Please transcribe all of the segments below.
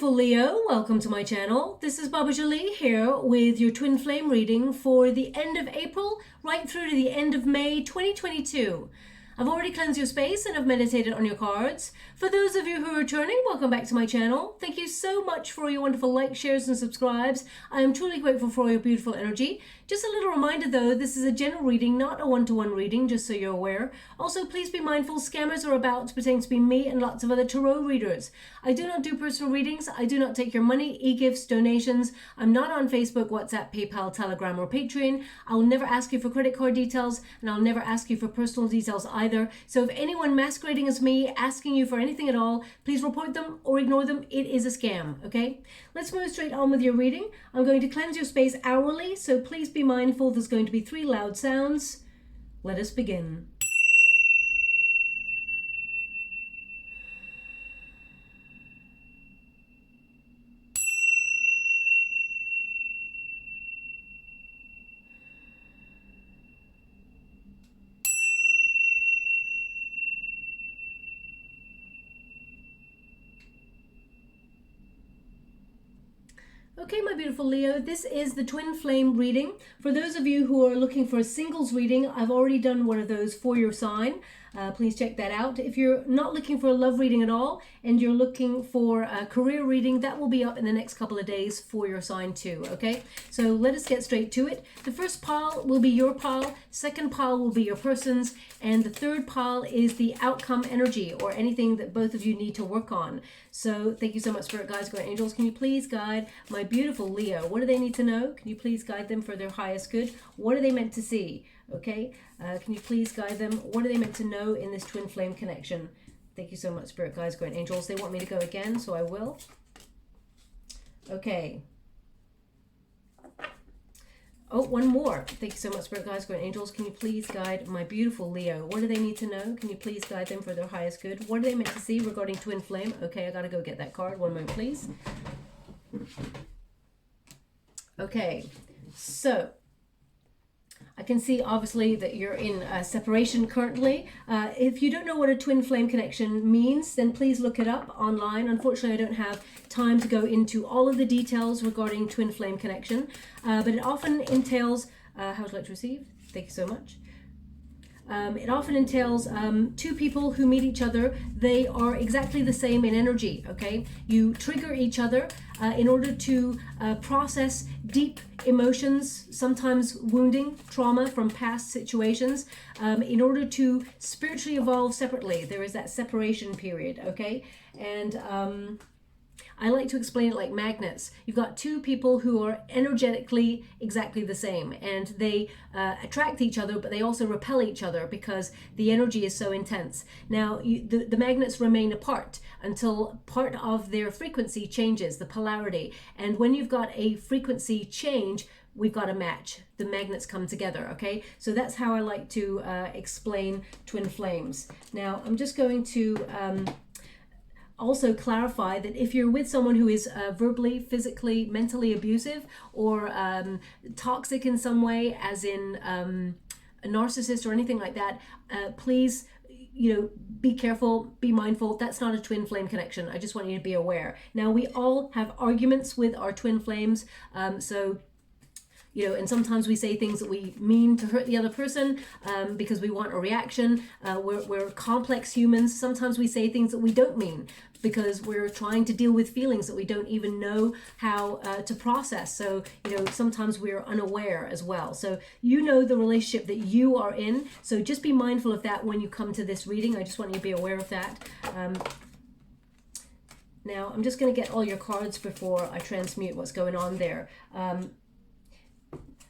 beautiful Leo, welcome to my channel. This is Baba Jolie here with your twin flame reading for the end of April right through to the end of May 2022. I've already cleansed your space and I've meditated on your cards. For those of you who are returning, welcome back to my channel. Thank you so much for your wonderful likes, shares and subscribes. I am truly grateful for all your beautiful energy. Just a little reminder though, this is a general reading, not a one-to-one reading, just so you're aware. Also, please be mindful, scammers are about to pretend to be me and lots of other tarot readers. I do not do personal readings. I do not take your money, e-gifts, donations. I'm not on Facebook, WhatsApp, PayPal, Telegram or Patreon. I will never ask you for credit card details and I'll never ask you for personal details either. So if anyone masquerading as me asking you for anything at all, please report them or ignore them. It is a scam, okay? Let's move straight on with your reading. I'm going to cleanse your space hourly, so please be mindful. There's going to be 3 loud sounds. Let us begin. Okay, my beautiful Leo, this is the twin flame reading. For those of you who are looking for a singles reading, I've already done one of those for your sign. Please check that out. If you're not looking for a love reading at all and you're looking for a career reading, that will be up in the next couple of days for your sign too, okay? So let us get straight to it. The first pile will be your pile, second pile will be your person's, and the third pile is the outcome energy or anything that both of you need to work on. So thank you so much, Spirit Guides, Guardian Angels. Can you please guide my beautiful Leo? What do they need to know? Can you please guide them for their highest good? What are they meant to see? Okay, can you please guide them? What are they meant to know in this twin flame connection? Thank you so much, Spirit Guides, Guardian Angels. They want me to go again, so I will. Okay. Oh, one more. Thank you so much, Spirit Guides, Guardian Angels. Can you please guide my beautiful Leo? What do they need to know? Can you please guide them for their highest good? What are they meant to see regarding twin flame? Okay, I gotta go get that card. One moment, please. Okay, so I can see obviously that you're in a separation currently. If you don't know what a twin flame connection means, then please look it up online. Unfortunately, I don't have time to go into all of the details regarding twin flame connection, but it often entails, how would you like to receive? Thank you so much. It often entails 2 people who meet each other. They are exactly the same in energy, okay? You trigger each other in order to process deep emotions, sometimes wounding, trauma from past situations, in order to spiritually evolve separately. There is that separation period, okay? And I like to explain it like magnets. You've got 2 people who are energetically exactly the same, and they attract each other, but they also repel each other because the energy is so intense. Now, the magnets remain apart until part of their frequency changes, the polarity. And when you've got a frequency change, we've got a match. The magnets come together, okay? So that's how I like to explain twin flames. Now, I'm just going to also clarify that if you're with someone who is verbally, physically, mentally abusive or toxic in some way, as in a narcissist or anything like that, please, you know, be careful, be mindful. That's not a twin flame connection. I just want you to be aware. Now, we all have arguments with our twin flames, so you know, and sometimes we say things that we mean to hurt the other person because we want a reaction. We're complex humans. Sometimes we say things that we don't mean because we're trying to deal with feelings that we don't even know how to process. So, you know, sometimes we're unaware as well. So you know the relationship that you are in. So just be mindful of that when you come to this reading. I just want you to be aware of that. Now, I'm just going to get all your cards before I transmute what's going on there.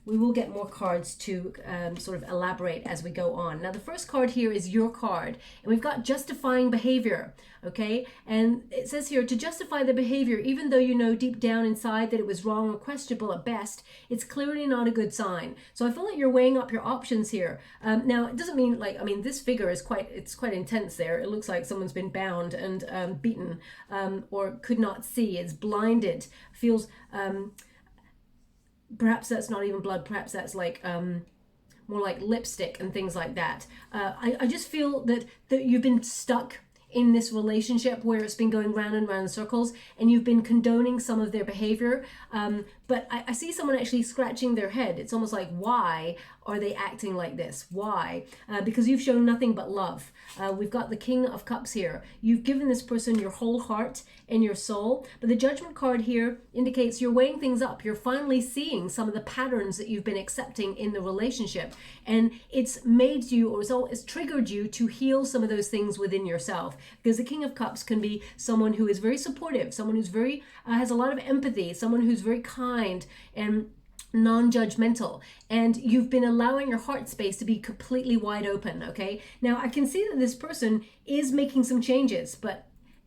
We will get more cards to sort of elaborate as we go on. Now, the first card here is your card, and we've got justifying behavior, okay? And it says here, to justify the behavior, even though you know deep down inside that it was wrong or questionable at best, it's clearly not a good sign. So I feel like you're weighing up your options here. Now, it doesn't mean like, I mean, this figure is quite intense there. It looks like someone's been bound and beaten or could not see. It's blinded, feels... perhaps that's not even blood, perhaps that's like more like lipstick and things like that. I just feel that you've been stuck in this relationship where it's been going round and round in circles and you've been condoning some of their behavior. But I see someone actually scratching their head. It's almost like, why are they acting like this? Why? Because you've shown nothing but love. We've got the King of Cups here. You've given this person your whole heart and your soul. But the Judgment card here indicates you're weighing things up. You're finally seeing some of the patterns that you've been accepting in the relationship. And it's made you, or it's triggered you to heal some of those things within yourself. Because the King of Cups can be someone who is very supportive, someone who's very, has a lot of empathy, someone who's very kind and non-judgmental, and you've been allowing your heart space to be completely wide open. Okay, now I can see that this person is making some changes,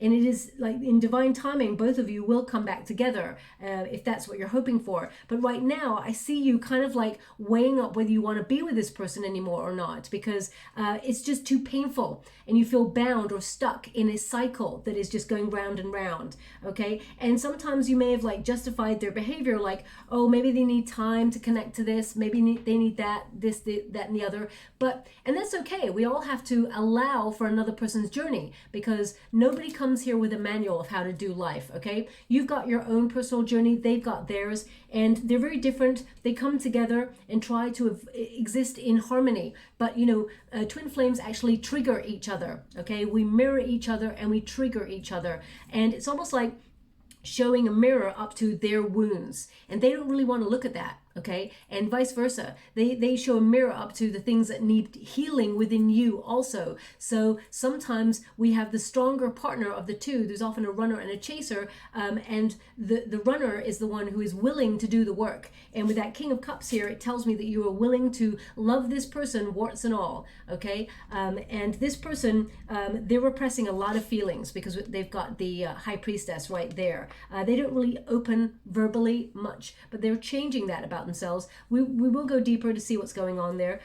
and it is like in divine timing, both of you will come back together if that's what you're hoping for. But right now, I see you kind of like weighing up whether you want to be with this person anymore or not, because it's just too painful and you feel bound or stuck in a cycle that is just going round and round. Okay, and sometimes you may have like justified their behavior, like, oh, maybe they need time to connect to this, maybe they need that, that, and the other. And that's okay. We all have to allow for another person's journey, because nobody comes here with a manual of how to do life. Okay, you've got your own personal journey, they've got theirs, and they're very different. They come together and try to exist in harmony, but you know, twin flames actually trigger each other. Okay, we mirror each other and we trigger each other, and it's almost like showing a mirror up to their wounds, and they don't really want to look at that. Okay, and vice versa. They show a mirror up to the things that need healing within you also. So sometimes we have the stronger partner of the two. There's often a runner and a chaser, and the runner is the one who is willing to do the work. And with that King of Cups here, it tells me that you are willing to love this person, warts and all. Okay, and this person, they're repressing a lot of feelings because they've got the High Priestess right there. They don't really open verbally much, but they're changing that about themselves. We will go deeper to see what's going on there.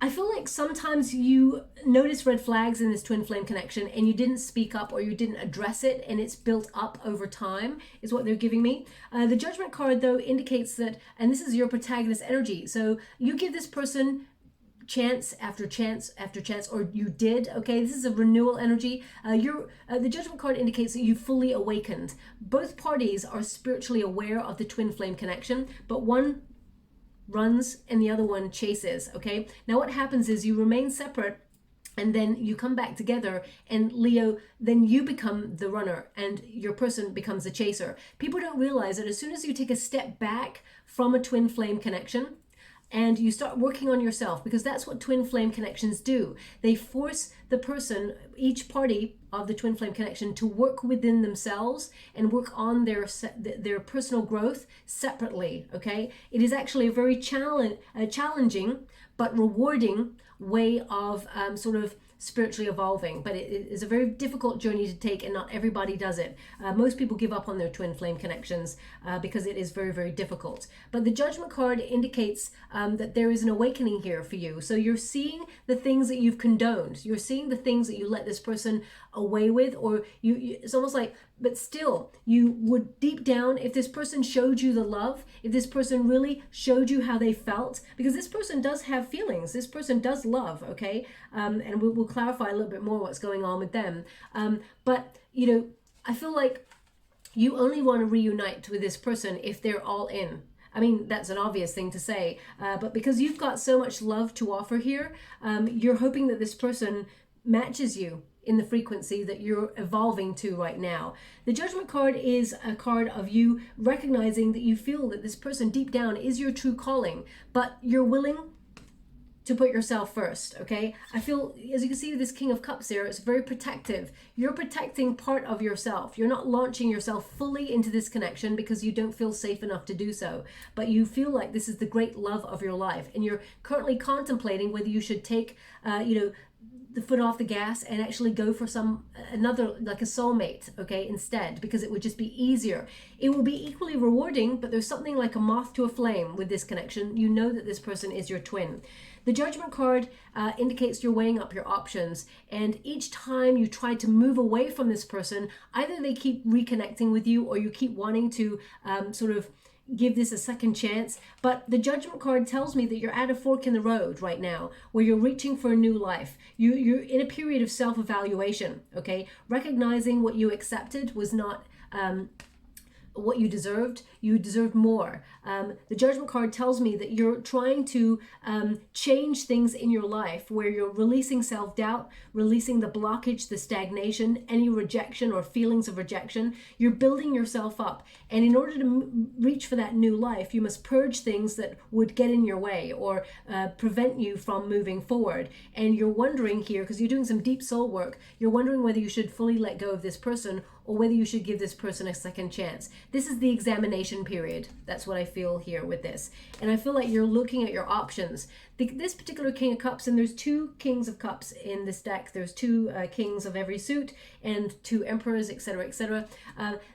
I feel like sometimes you notice red flags in this twin flame connection and you didn't speak up or you didn't address it, and it's built up over time is what they're giving me. The Judgment card though indicates that, and this is your protagonist energy, so you give this person chance after chance after chance, or you did. Okay, this is a renewal energy. The Judgment card indicates that you fully awakened. Both parties are spiritually aware of the twin flame connection, but one runs and the other one chases. Okay, now what happens is you remain separate and then you come back together, and Leo, then you become the runner and your person becomes the chaser. People don't realize that as soon as you take a step back from a twin flame connection and you start working on yourself, because that's what twin flame connections do. They force the person, each party of the twin flame connection, to work within themselves and work on their personal growth separately. Okay, it is actually a very challenging but rewarding way of sort of spiritually evolving, but it is a very difficult journey to take, and not everybody does it. Most people give up on their twin flame connections because it is very, very difficult. But the Judgment card indicates that there is an awakening here for you. So you're seeing the things that you've condoned. You're seeing the things that you let this person away with, or it's almost like, but still you would deep down, if this person showed you the love, if this person really showed you how they felt, because this person does have feelings, this person does love. Okay, and we'll clarify a little bit more what's going on with them, but you know, I feel like you only want to reunite with this person if they're all in. I mean, that's an obvious thing to say, but because you've got so much love to offer here, you're hoping that this person matches you in the frequency that you're evolving to right now. The Judgment card is a card of you recognizing that you feel that this person deep down is your true calling, but you're willing to put yourself first. Okay, I feel, as you can see, this King of Cups here, it's very protective. You're protecting part of yourself. You're not launching yourself fully into this connection because you don't feel safe enough to do so, but you feel like this is the great love of your life, and you're currently contemplating whether you should take the foot off the gas and actually go for another, like a soulmate, okay, instead, because it would just be easier. It will be equally rewarding, but there's something like a moth to a flame with this connection. You know that this person is your twin. The Judgment card indicates you're weighing up your options, and each time you try to move away from this person, either they keep reconnecting with you or you keep wanting to sort of give this a second chance. But the Judgment card tells me that you're at a fork in the road right now, where you're reaching for a new life. You're in a period of self-evaluation, okay? Recognizing what you accepted was not what you deserved. You deserved more. The Judgment card tells me that you're trying to change things in your life, where you're releasing self-doubt, releasing the blockage, the stagnation, any rejection or feelings of rejection. You're building yourself up. And in order to reach for that new life, you must purge things that would get in your way or prevent you from moving forward. And you're wondering here, because you're doing some deep soul work, you're wondering whether you should fully let go of this person or whether you should give this person a second chance. This is the examination period. That's what I feel here with this. And I feel like you're looking at your options. This particular King of Cups, and there's 2 Kings of Cups in this deck. There's 2 Kings of every suit and 2 Emperors, etc., etc.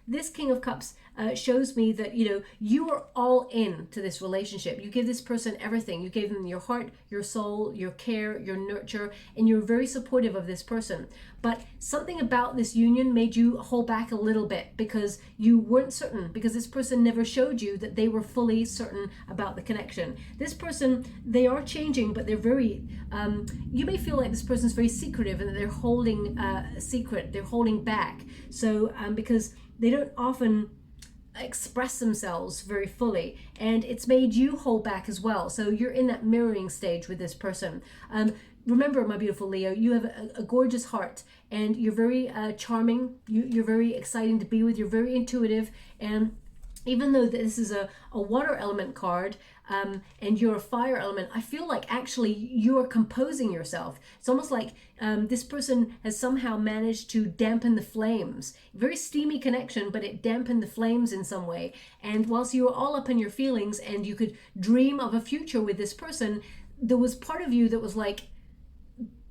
This King of Cups shows me that, you know, you are all in to this relationship. You give this person everything. You gave them your heart, your soul, your care, your nurture, and you're very supportive of this person. But something about this union made you hold back a little bit because you weren't certain, because this person never showed you that they were fully certain about the connection. This person, they are changing, but they're very, you may feel like this person's very secretive and that they're holding a secret, they're holding back. So because they don't often express themselves very fully, and it's made you hold back as well. So you're in that mirroring stage with this person. Remember, my beautiful Leo, you have a gorgeous heart, and you're very charming. You're very exciting to be with. You're very intuitive, and even though this is a water element card, and you're a fire element, I feel like actually you are composing yourself. It's almost like this person has somehow managed to dampen the flames. Very steamy connection, but it dampened the flames in some way. And whilst you were all up in your feelings and you could dream of a future with this person, there was part of you that was like,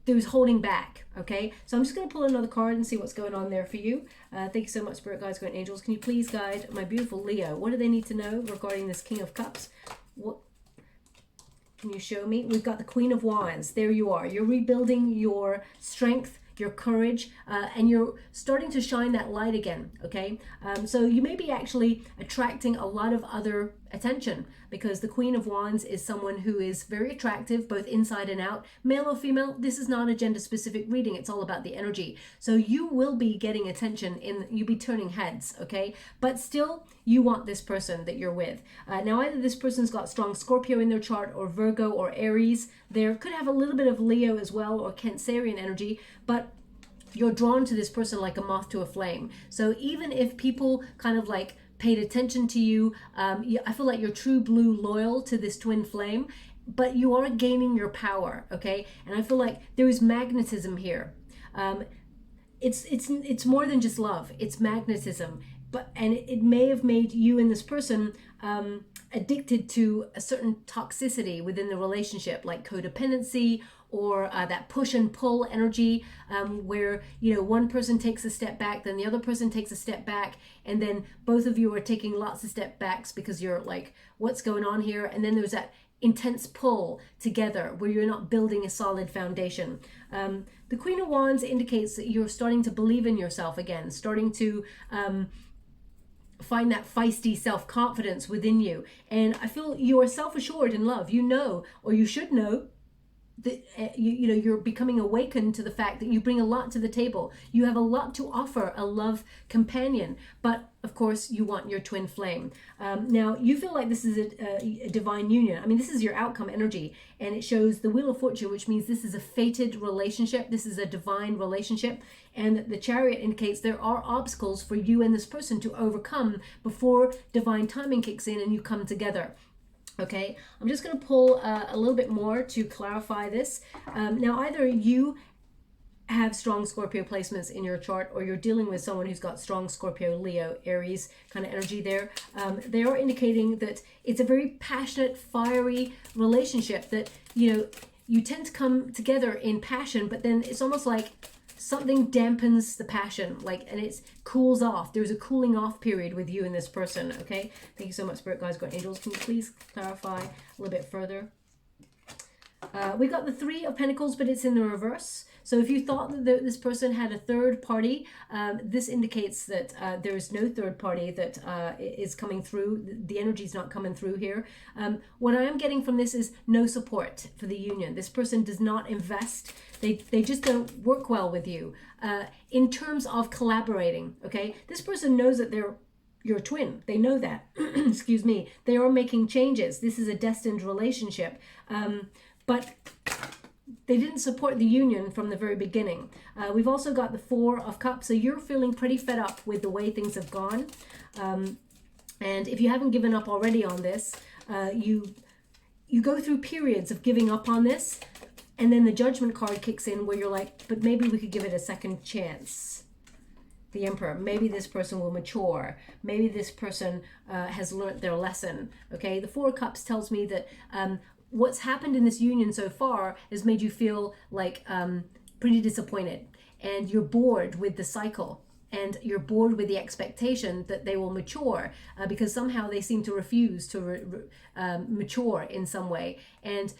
there was holding back. Okay, so I'm just going to pull another card and see what's going on there for you. Thank you so much, Spirit Guides, Guardian Angels. Can you please guide my beautiful Leo? What do they need to know regarding this King of Cups? What can you show me? We've got the Queen of Wands. There you are. You're rebuilding your strength, your courage, and you're starting to shine that light again, okay? So you may be actually attracting a lot of other attention, because the Queen of Wands is someone who is very attractive, both inside and out, male or female. This is not a gender specific reading. It's all about the energy. So you will be getting attention, you'll be turning heads, okay? But still, you want this person that you're with. Now, either this person's got strong Scorpio in their chart, or Virgo, or Aries. There could have a little bit of Leo as well, or Cancerian energy, but you're drawn to this person like a moth to a flame. So even if people kind of like paid attention to you, I feel like you're true blue loyal to this twin flame, but you are gaining your power, okay? And I feel like there is magnetism here. It's more than just love, it's magnetism. And it may have made you and this person addicted to a certain toxicity within the relationship, like codependency, or that push and pull energy, where, you know, one person takes a step back, then the other person takes a step back, and then both of you are taking lots of step backs because you're like, what's going on here? And then there's that intense pull together where you're not building a solid foundation. The Queen of Wands indicates that you're starting to believe in yourself again, starting to find that feisty self-confidence within you. And I feel you are self-assured in love. You know, or you should know, that you know, you're becoming awakened to the fact that you bring a lot to the table. You have a lot to offer a love companion, but of course you want your twin flame. Now you feel like this is a divine union. I mean, this is your outcome energy, and it shows the Wheel of Fortune, which means this is a fated relationship. This is a divine relationship, and the Chariot indicates there are obstacles for you and this person to overcome before divine timing kicks in and you come together. Okay, I'm just going to pull a little bit more to clarify this. Now, either you have strong Scorpio placements in your chart, or you're dealing with someone who's got strong Scorpio, Leo, Aries kind of energy there. They are indicating that it's a very passionate, fiery relationship, that, you know, you tend to come together in passion, but then it's almost like something dampens the passion, and it cools off. There's a cooling off period with you and this person, okay? Thank you so much, Spirit Guides, Guardian Angels. Can you please clarify a little bit further? We got the Three of Pentacles, but it's in the reverse. So if you thought that this person had a third party, this indicates that there is no third party that is coming through. The energy is not coming through here. What I am getting from this is no support for the union. This person does not invest. They just don't work well with you in terms of collaborating, okay? This person knows that they're your twin. They know that. Excuse me. They are making changes. This is a destined relationship. But they didn't support the union from the very beginning. We've also got the Four of Cups. So you're feeling pretty fed up with the way things have gone. And if you haven't given up already on this, you go through periods of giving up on this. And then the Judgment card kicks in where you're like, but maybe we could give it a second chance. The Emperor, maybe this person will mature. Maybe this person has learned their lesson. Okay, the Four of Cups tells me that what's happened in this union so far has made you feel like pretty disappointed, and you're bored with the cycle, and you're bored with the expectation that they will mature because somehow they seem to refuse to mature in some way. And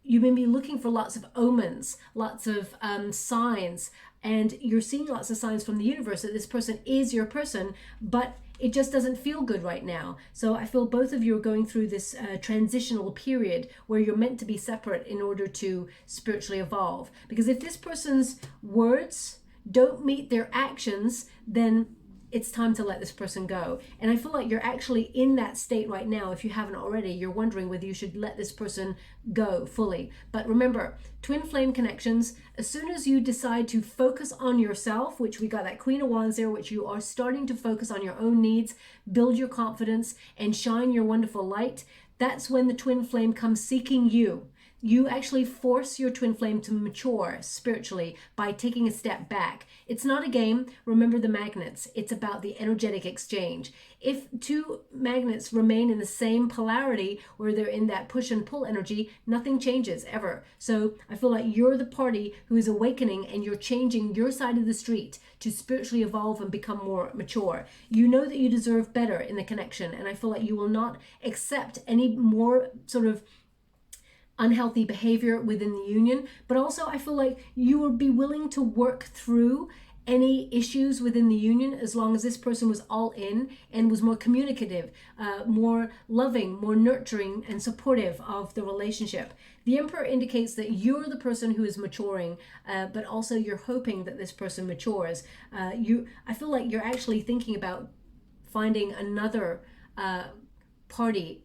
you may be looking for lots of omens, lots of signs, and you're seeing lots of signs from the universe that this person is your person, but it just doesn't feel good right now. So I feel both of you are going through this transitional period where you're meant to be separate in order to spiritually evolve. Because if this person's words don't meet their actions, then it's time to let this person go. And I feel like you're actually in that state right now. If you haven't already, you're wondering whether you should let this person go fully. But remember, twin flame connections, as soon as you decide to focus on yourself, which we got that Queen of Wands there, which you are starting to focus on your own needs, build your confidence, and shine your wonderful light, that's when the twin flame comes seeking you. You actually force your twin flame to mature spiritually by taking a step back. It's not a game. Remember the magnets. It's about the energetic exchange. If two magnets remain in the same polarity where they're in that push and pull energy, nothing changes ever. So I feel like you're the party who is awakening, and you're changing your side of the street to spiritually evolve and become more mature. You know that you deserve better in the connection, and I feel like you will not accept any more sort of unhealthy behavior within the union, but also I feel like you will be willing to work through any issues within the union as long as this person was all in and was more communicative, more loving, more nurturing and supportive of the relationship. The Emperor indicates that you're the person who is maturing, but also you're hoping that this person matures. I feel like you're actually thinking about finding another party,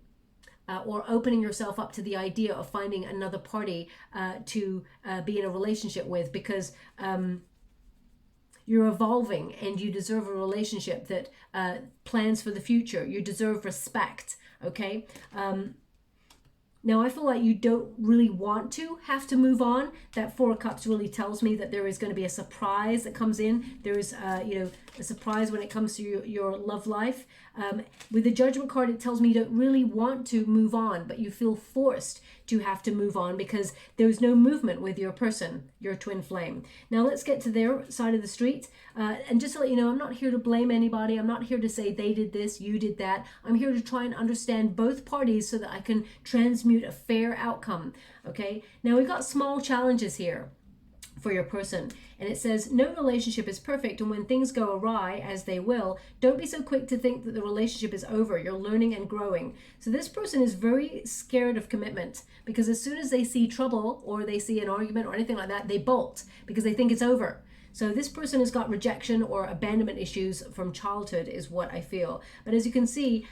or opening yourself up to the idea of finding another party to be in a relationship with, because you're evolving and you deserve a relationship that plans for the future. You deserve respect, okay? Now, I feel like you don't really want to have to move on. That Four of Cups really tells me that there is going to be a surprise that comes in. There is, a surprise when it comes to your love life. With the Judgment card, it tells me you don't really want to move on, but you feel forced to have to move on because there's no movement with your person, your twin flame. Now, let's get to their side of the street. And just to let you know, I'm not here to blame anybody. I'm not here to say they did this, you did that. I'm here to try and understand both parties so that I can transmute a fair outcome. Okay, now we've got small challenges here for your person, and it says no relationship is perfect, and when things go awry, as they will, don't be so quick to think that the relationship is over. You're learning and growing. So this person is very scared of commitment, because as soon as they see trouble or they see an argument or anything like that, they bolt because they think it's over. So this person has got rejection or abandonment issues from childhood is what I feel. But as you can see,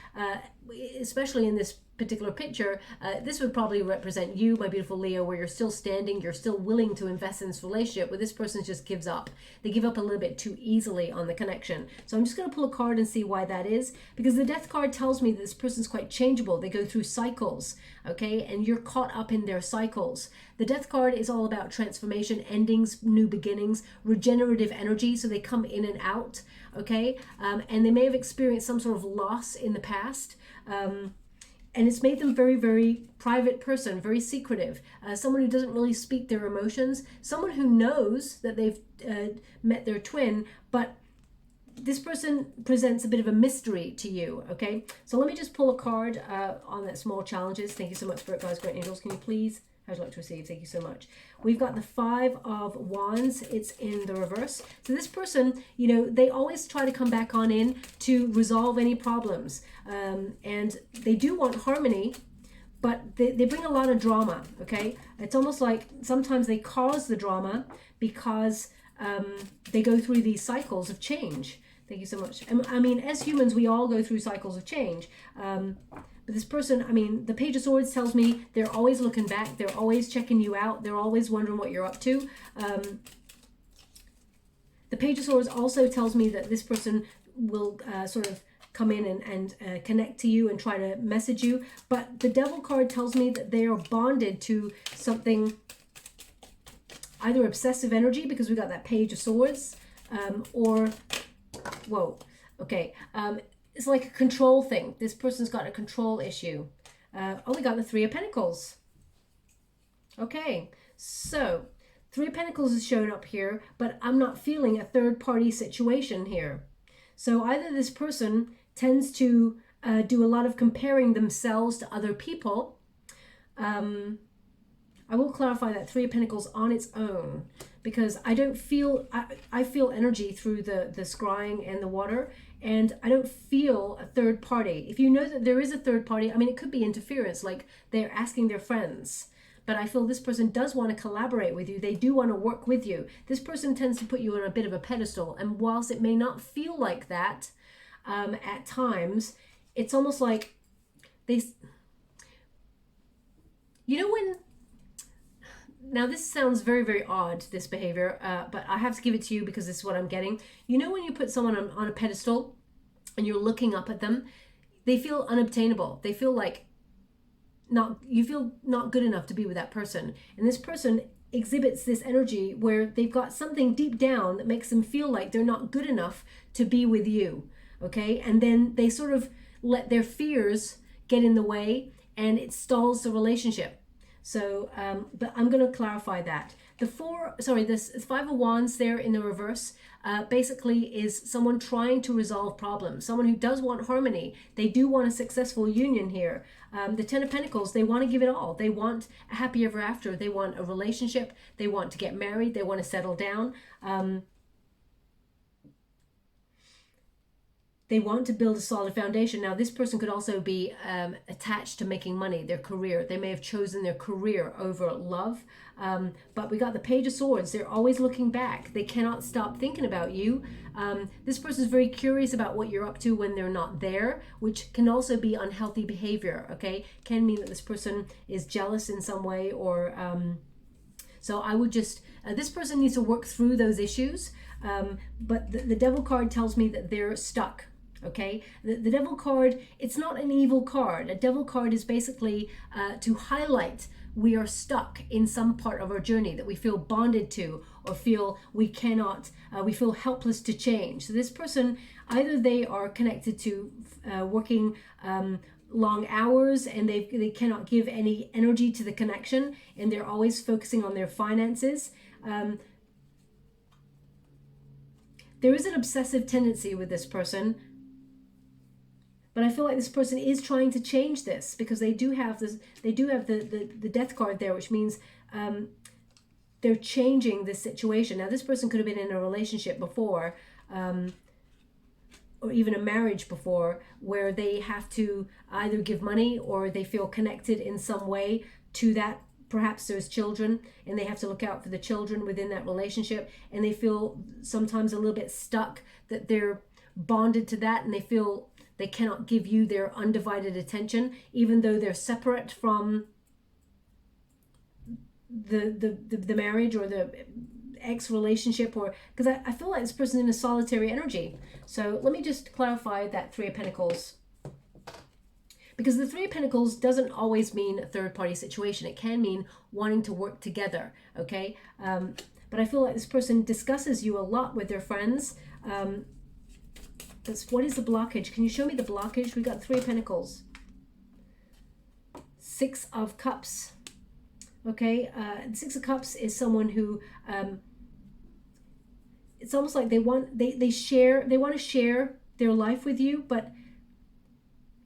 especially in this particular picture, this would probably represent you, my beautiful Leo, where you're still standing, you're still willing to invest in this relationship, where this person just gives up. They give up a little bit too easily on the connection. So I'm just going to pull a card and see why that is, because the Death card tells me that this person's quite changeable. They go through cycles, okay, and you're caught up in their cycles. The Death card is all about transformation, endings, new beginnings, regenerative energy, so they come in and out, okay, and they may have experienced some sort of loss in the past, and it's made them very, very private person, very secretive, someone who doesn't really speak their emotions, someone who knows that they've met their twin, but this person presents a bit of a mystery to you, okay? So let me just pull a card on that small challenges. Thank you so much, Spirit Guides, Great Angels. Can you please How'd you like to receive? Thank you so much. We've got the 5 of Wands. It's in the reverse. So this person, you know, they always try to come back on in to resolve any problems. And they do want harmony, but they bring a lot of drama, okay? It's almost like sometimes they cause the drama because they go through these cycles of change. Thank you so much. I mean, as humans, we all go through cycles of change. But this person, I mean, the Page of Swords tells me they're always looking back. They're always checking you out. They're always wondering what you're up to. The Page of Swords also tells me that this person will sort of come in and connect to you and try to message you. But the Devil card tells me that they are bonded to something, either obsessive energy, because we got that Page of Swords, or, whoa, okay, it's like a control thing. This person's got a control issue. Oh, we got the 3 of Pentacles. Okay, so 3 of Pentacles is showing up here, but I'm not feeling a third-party situation here. So either this person tends to do a lot of comparing themselves to other people. I will clarify that 3 of Pentacles on its own, because I don't feel, I feel energy through the scrying and the water, and I don't feel a third party. If you know that there is a third party, I mean, it could be interference, like they're asking their friends. But I feel this person does want to collaborate with you. They do want to work with you. This person tends to put you on a bit of a pedestal. And whilst it may not feel like that at times, it's almost like they, you know, when, now this sounds very, very odd, this behavior, but I have to give it to you because this is what I'm getting. You know, when you put someone on a pedestal and you're looking up at them, they feel unobtainable. They feel like you feel not good enough to be with that person. And this person exhibits this energy where they've got something deep down that makes them feel like they're not good enough to be with you, okay? And then they sort of let their fears get in the way and it stalls the relationship. So, but I'm going to clarify that. This 5 of Wands there in the reverse basically is someone trying to resolve problems, someone who does want harmony. They do want a successful union here. The 10 of Pentacles, they want to give it all. They want a happy ever after. They want a relationship. They want to get married. They want to settle down. They want to build a solid foundation. Now, this person could also be attached to making money, their career. They may have chosen their career over love. But we got the Page of Swords. They're always looking back. They cannot stop thinking about you. This person is very curious about what you're up to when they're not there, which can also be unhealthy behavior, okay? Can mean that this person is jealous in some way, or so I would just, this person needs to work through those issues. But the Devil card tells me that they're stuck. Okay, the Devil card, it's not an evil card. A Devil card is basically to highlight we are stuck in some part of our journey that we feel bonded to, or feel we cannot, we feel helpless to change. So this person, either they are connected to working long hours and they cannot give any energy to the connection, and they're always focusing on their finances. There is an obsessive tendency with this person. But I feel like this person is trying to change this, because they do have this. They do have the Death card there, which means they're changing this situation. Now, this person could have been in a relationship before, or even a marriage before, where they have to either give money or they feel connected in some way to that. Perhaps there's children and they have to look out for the children within that relationship, and they feel sometimes a little bit stuck, that they're bonded to that, and they feel they cannot give you their undivided attention, even though they're separate from the marriage or the ex relationship, or because I feel like this person's in a solitary energy. So let me just clarify that 3 of Pentacles, because the 3 of Pentacles doesn't always mean a third party situation. It can mean wanting to work together, okay? But I feel like this person discusses you a lot with their friends. What is the blockage? Can you show me the blockage? We got 3 of Pentacles. 6 of Cups. Okay, 6 of Cups is someone who it's almost like they want to share their life with you,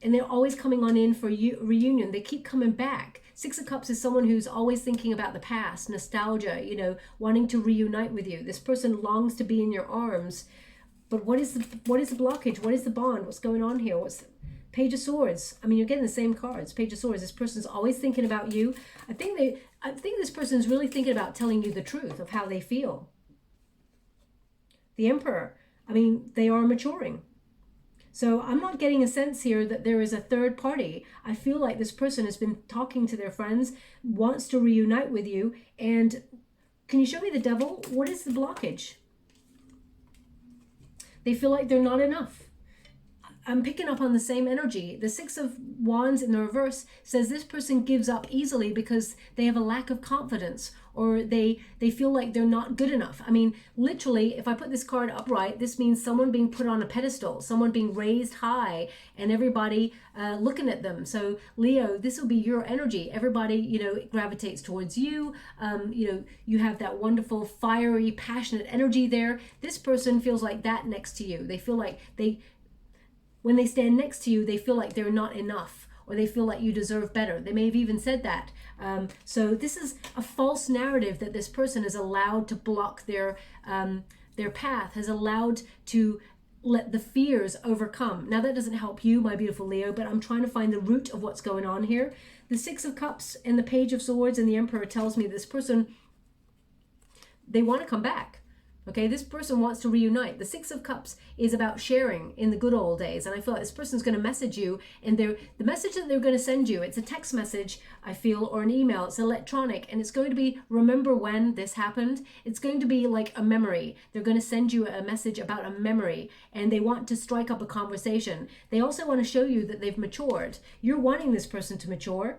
and they're always coming on in for reunion. They keep coming back. Six of Cups is someone who's always thinking about the past, nostalgia, you know, wanting to reunite with you. This person longs to be in your arms. But what is the blockage? What is the bond? What's going on here? What's Page of Swords? I mean, you're getting the same cards. Page of Swords. This person's always thinking about you. I think this person's really thinking about telling you the truth of how they feel. The Emperor. I mean, they are maturing. So I'm not getting a sense here that there is a third party. I feel like this person has been talking to their friends, wants to reunite with you. And can you show me the Devil? What is the blockage? They feel like they're not enough. I'm picking up on the same energy. The Six of Wands in the reverse says this person gives up easily because they have a lack of confidence, or they feel like they're not good enough. I mean, literally, if I put this card upright, this means someone being put on a pedestal, someone being raised high, and everybody looking at them. So Leo, this will be your energy. Everybody, you know, gravitates towards you. You know, you have that wonderful, fiery, passionate energy there. This person feels like that next to you. They feel like when they stand next to you, they feel like they're not enough, or they feel like you deserve better. They may have even said that. So this is a false narrative that this person is allowed to block their path, has allowed to let the fears overcome. Now that doesn't help you, my beautiful Leo, but I'm trying to find the root of what's going on here. The Six of Cups and the Page of Swords and the Emperor tells me this person, they want to come back. Okay, this person wants to reunite. The Six of Cups is about sharing in the good old days. And I feel like this person's going to message you, and the message that they're going to send you, it's a text message, I feel, or an email. It's electronic, and it's going to be, remember when this happened? It's going to be like a memory. They're going to send you a message about a memory, and they want to strike up a conversation. They also want to show you that they've matured. You're wanting this person to mature.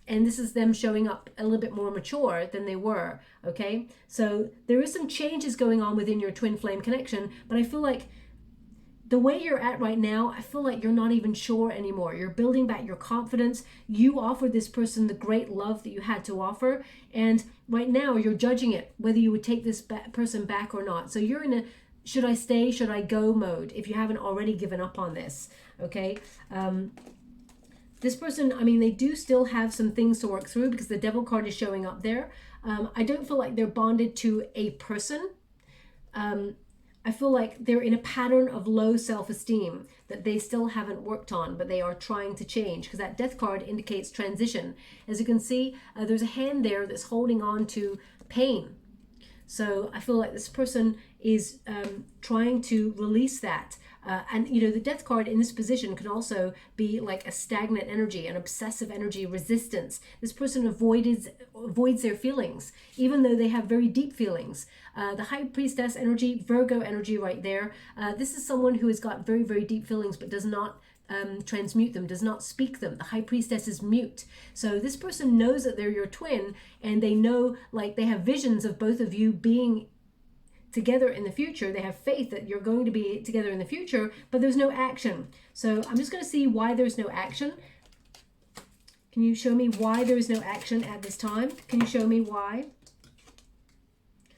And this is them showing up a little bit more mature than they were, okay? So there is some changes going on within your twin flame connection, but I feel like the way you're at right now, I feel like you're not even sure anymore. You're building back your confidence. You offered this person the great love that you had to offer, and right now you're judging it, whether you would take this person back or not. So you're in a should I stay, should I go mode if you haven't already given up on this, okay? This person, I mean, they do still have some things to work through because the Devil card is showing up there. I don't feel like they're bonded to a person. I feel like they're in a pattern of low self-esteem that they still haven't worked on, but they are trying to change, because that Death card indicates transition. As you can see, there's a hand there that's holding on to pain. So I feel like this person is trying to release that. And, you know, the Death card in this position can also be like a stagnant energy, an obsessive energy, resistance. This person avoids their feelings, even though they have very deep feelings. The High Priestess energy, Virgo energy right there. This is someone who has got very, very deep feelings, but does not transmute them, does not speak them. The High Priestess is mute. So this person knows that they're your twin, and they know, like, they have visions of both of you being together in the future. They have faith that you're going to be together in the future, but there's no action. So I'm just going to see why there's no action. Can you show me why there is no action at this time? Can you show me why?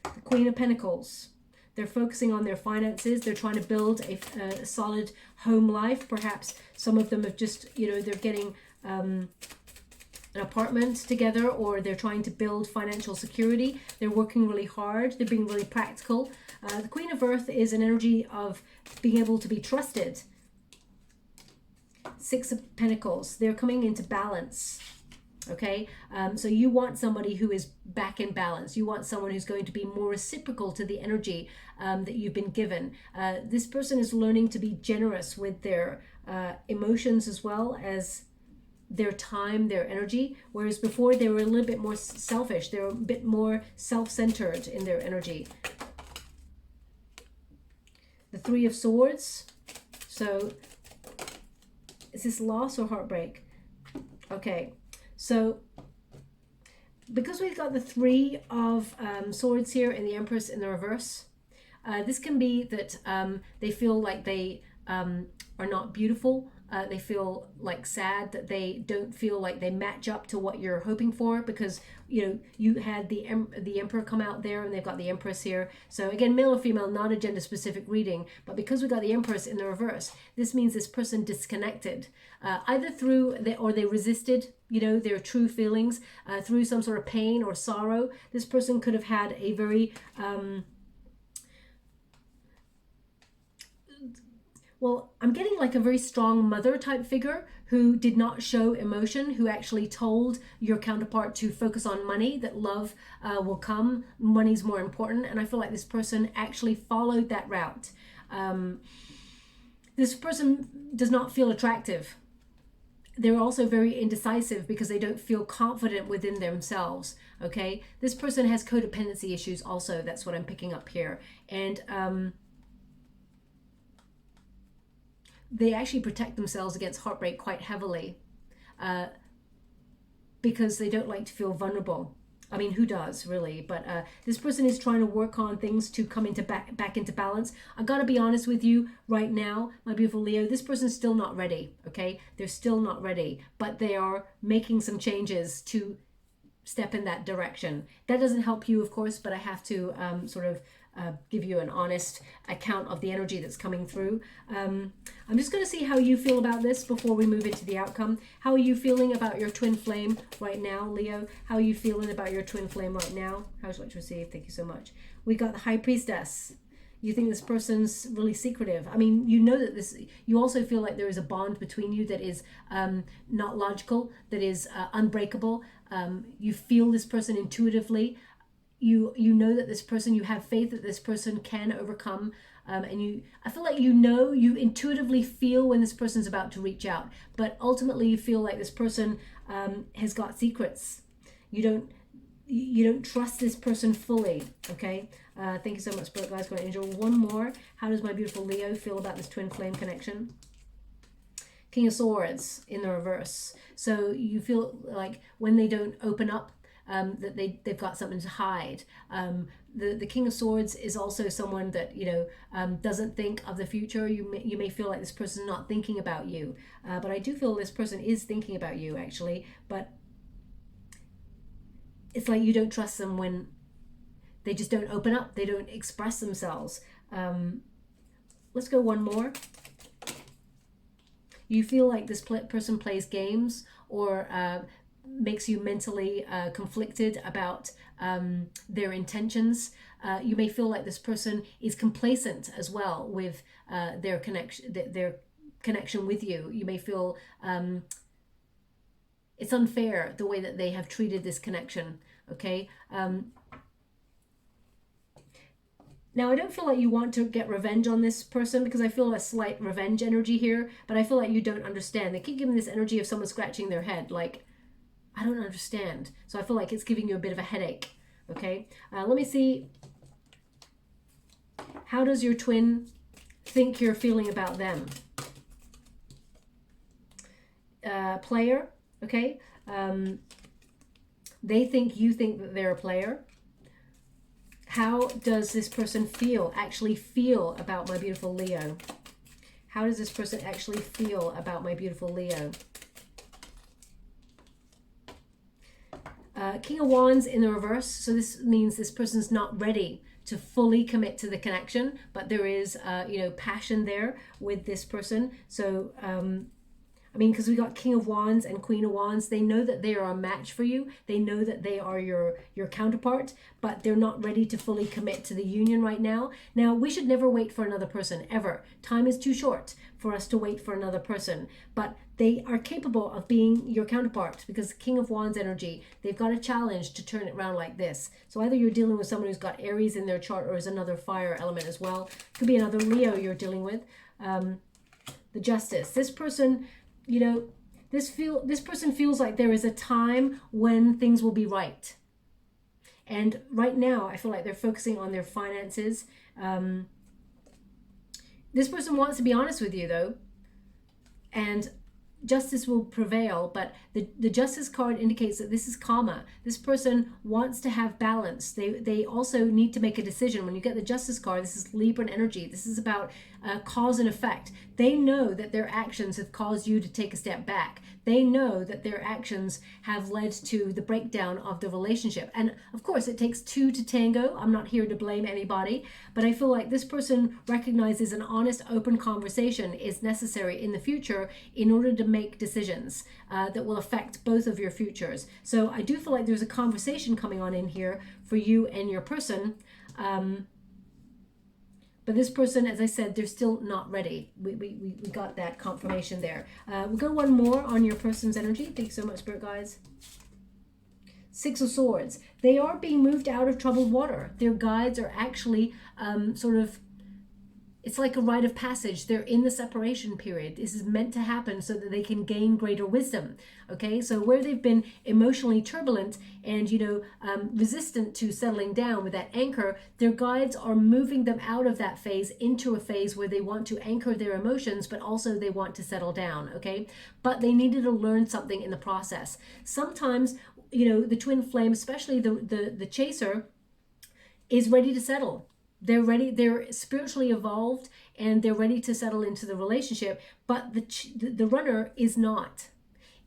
The Queen of Pentacles. They're focusing on their finances. They're trying to build a solid home life. Perhaps some of them have just, you know, they're getting an apartment together, or they're trying to build financial security. They're working really hard. They're being really practical. The Queen of Earth is an energy of being able to be trusted. Six of Pentacles. They're coming into balance. Okay, so you want somebody who is back in balance. You want someone who's going to be more reciprocal to the energy that you've been given. This person is learning to be generous with their emotions as well as their time, their energy, whereas before they were a little bit more selfish. They were a bit more self-centered in their energy. The Three of Swords. So is this loss or heartbreak? Okay, so because we've got the Three of Swords here and the Empress in the reverse, this can be that they feel like they are not beautiful. They feel like sad that they don't feel like they match up to what you're hoping for, because you had the Emperor come out there, and they've got the Empress here. So again, male or female, not a gender specific reading, but because we got the Empress in the reverse, this means this person disconnected, either through they resisted their true feelings, through some sort of pain or sorrow. This person could have had a very well, I'm getting like a very strong mother type figure who did not show emotion, who actually told your counterpart to focus on money, that love will come, money's more important. And I feel like this person actually followed that route. This person does not feel attractive. They're also very indecisive because they don't feel confident within themselves. Okay, this person has codependency issues also. That's what I'm picking up here. And they actually protect themselves against heartbreak quite heavily because they don't like to feel vulnerable. I mean, who does really? But this person is trying to work on things to come into back into balance. I gotta be honest with you right now, my beautiful Leo, this person's still not ready, okay? They're still not ready, but they are making some changes to step in that direction. That doesn't help you, of course, but I have to sort of give you an honest account of the energy that's coming through. I'm just going to see how you feel about this before we move into the outcome. How are you feeling about your twin flame right now, Leo? How are you feeling about your twin flame right now? How would you like to receive? Thank you so much. We got the High Priestess. You think this person's really secretive. I mean, that you also feel like there is a bond between you that is not logical, that is unbreakable. You feel this person intuitively. You know that this person, you have faith that this person can overcome, and I feel like you intuitively feel when this person's about to reach out, but ultimately you feel like this person has got secrets. You don't trust this person fully. Okay, thank you so much, Spirit Guides, Guardian Angel. One more. How does my beautiful Leo feel about this twin flame connection? King of Swords in the reverse. So you feel like when they don't open up, that they've got something to hide. The King of Swords is also someone that doesn't think of the future. You may feel like this person's not thinking about you, but I do feel this person is thinking about you actually. But it's like you don't trust them when they just don't open up. They don't express themselves. Let's go one more. You feel like this person plays games or makes you mentally conflicted about their intentions. You may feel like this person is complacent as well with their connection with you. You may feel it's unfair the way that they have treated this connection. Okay. Now, I don't feel like you want to get revenge on this person because I feel a slight revenge energy here, but I feel like you don't understand. They keep giving this energy of someone scratching their head, like, I don't understand. So I feel like it's giving you a bit of a headache. Okay, let me see. How does your twin think you're feeling about them? Player, okay. They think you think that they're a player. How does this person actually feel about my beautiful Leo? How does this person actually feel about my beautiful Leo? King of Wands in the reverse. So this means this person's not ready to fully commit to the connection, but there is, passion there with this person. So, I mean, because we got King of Wands and Queen of Wands, they know that they are a match for you. They know that they are your counterpart, but they're not ready to fully commit to the union right now. Now, we should never wait for another person, ever. Time is too short for us to wait for another person, but they are capable of being your counterpart because King of Wands energy, they've got a challenge to turn it around like this. So either you're dealing with someone who's got Aries in their chart or is another fire element as well. Could be another Leo you're dealing with. The Justice. This person, this person feels like there is a time when things will be right. And right now, I feel like they're focusing on their finances. This person wants to be honest with you, though. And justice will prevail, but the Justice card indicates that this is karma. This person wants to have balance. They also need to make a decision. When you get the Justice card, this is Libran energy. This is about cause and effect. They know that their actions have caused you to take a step back. They know that their actions have led to the breakdown of the relationship. And of course, it takes two to tango. I'm not here to blame anybody, but I feel like this person recognizes an honest, open conversation is necessary in the future in order to make decisions that will affect both of your futures. So I do feel like there's a conversation coming on in here for you and your person. But this person, as I said, they're still not ready. We got that confirmation there. We'll go one more on your person's energy. Thank you so much, Spirit Guides. Six of Swords. They are being moved out of troubled water. Their guides are actually sort of, it's like a rite of passage. They're in the separation period. This is meant to happen so that they can gain greater wisdom. Okay, so where they've been emotionally turbulent and, resistant to settling down with that anchor, their guides are moving them out of that phase into a phase where they want to anchor their emotions, but also they want to settle down. Okay, but they needed to learn something in the process. Sometimes, the twin flame, especially the chaser, is ready to settle. They're ready, they're spiritually evolved, and they're ready to settle into the relationship, but the runner is not,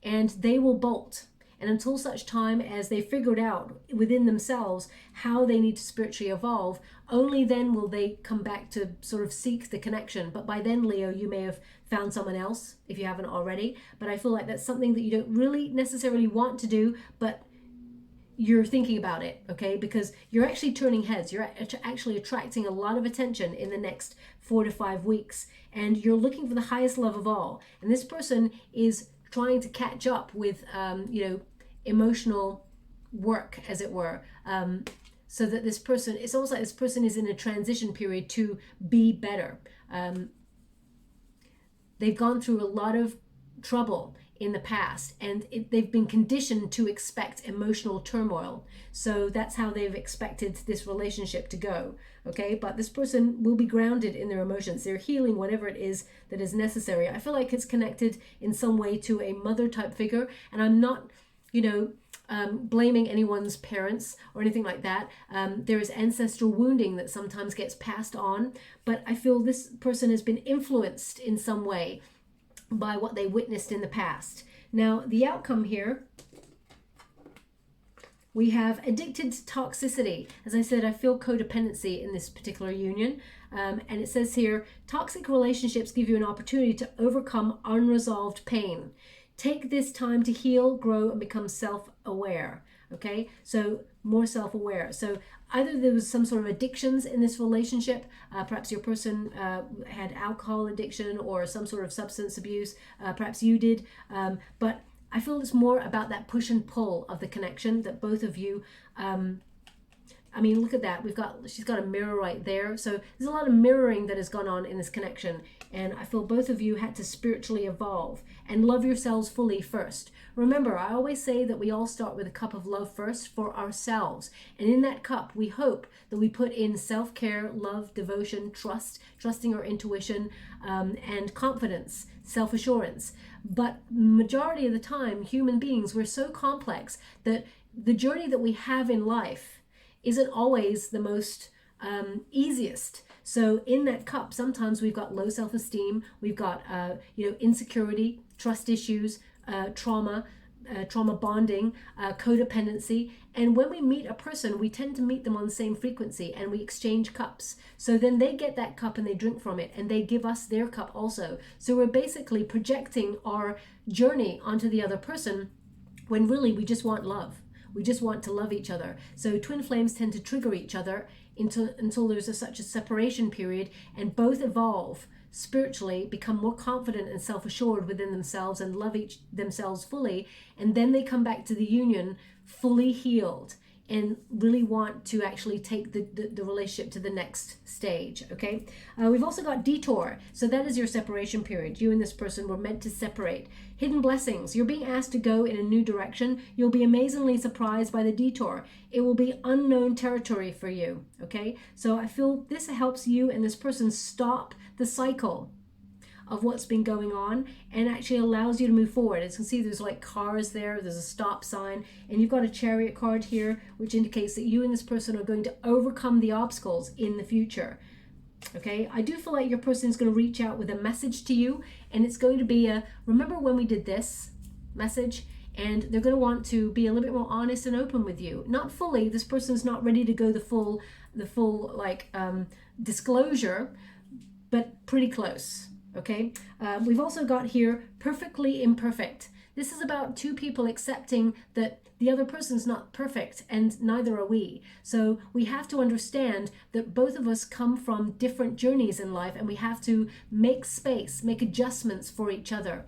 and they will bolt. And until such time as they figured out within themselves how they need to spiritually evolve, only then will they come back to sort of seek the connection. But by then, Leo, you may have found someone else if you haven't already. But I feel like that's something that you don't really necessarily want to do, but you're thinking about it, okay? Because you're actually turning heads. You're actually attracting a lot of attention in the next 4 to 5 weeks. And you're looking for the highest love of all. And this person is trying to catch up with, emotional work, as it were. So that this person, it's almost like this person is in a transition period to be better. They've gone through a lot of trouble in the past, and they've been conditioned to expect emotional turmoil. So that's how they've expected this relationship to go. Okay, but this person will be grounded in their emotions. They're healing whatever it is that is necessary. I feel like it's connected in some way to a mother type figure, and I'm not, blaming anyone's parents or anything like that. There is ancestral wounding that sometimes gets passed on, but I feel this person has been influenced in some way by what they witnessed in the past. Now, the outcome here, we have addicted to toxicity. As I said, I feel codependency in this particular union. And it says here, toxic relationships give you an opportunity to overcome unresolved pain. Take this time to heal, grow, and become self-aware. Okay, so more self-aware. So either there was some sort of addictions in this relationship, perhaps your person had alcohol addiction or some sort of substance abuse, perhaps you did, but I feel it's more about that push and pull of the connection that both of you, look at that. She's got a mirror right there. So there's a lot of mirroring that has gone on in this connection. And I feel both of you had to spiritually evolve and love yourselves fully first. Remember, I always say that we all start with a cup of love first for ourselves. And in that cup, we hope that we put in self-care, love, devotion, trusting our intuition, and confidence, self-assurance. But majority of the time, human beings, we're so complex that the journey that we have in life isn't always the most easiest. So in that cup, sometimes we've got low self-esteem, we've got insecurity, trust issues, trauma bonding, codependency. And when we meet a person, we tend to meet them on the same frequency and we exchange cups. So then they get that cup and they drink from it and they give us their cup also. So we're basically projecting our journey onto the other person when really we just want love. We just want to love each other. So twin flames tend to trigger each other until there's such a separation period, and both evolve spiritually, become more confident and self-assured within themselves and love themselves fully, and then they come back to the union fully healed and really want to actually take the relationship to the next stage. Okay, we've also got detour. So that is your separation period. You and this person were meant to separate. Hidden blessings. You're being asked to go in a new direction. You'll be amazingly surprised by the detour. It will be unknown territory for you. Okay, so I feel this helps you and this person stop the cycle of what's been going on and actually allows you to move forward. As you can see, there's like cars there, there's a stop sign, and you've got a chariot card here, which indicates that you and this person are going to overcome the obstacles in the future. Okay, I do feel like your person is going to reach out with a message to you, and it's going to be a, remember when we did this message? And they're going to want to be a little bit more honest and open with you. Not fully, this person's not ready to go the full like disclosure, but pretty close. Okay, we've also got here perfectly imperfect. This is about two people accepting that the other person's not perfect, and neither are we. So we have to understand that both of us come from different journeys in life, and we have to make space, make adjustments for each other.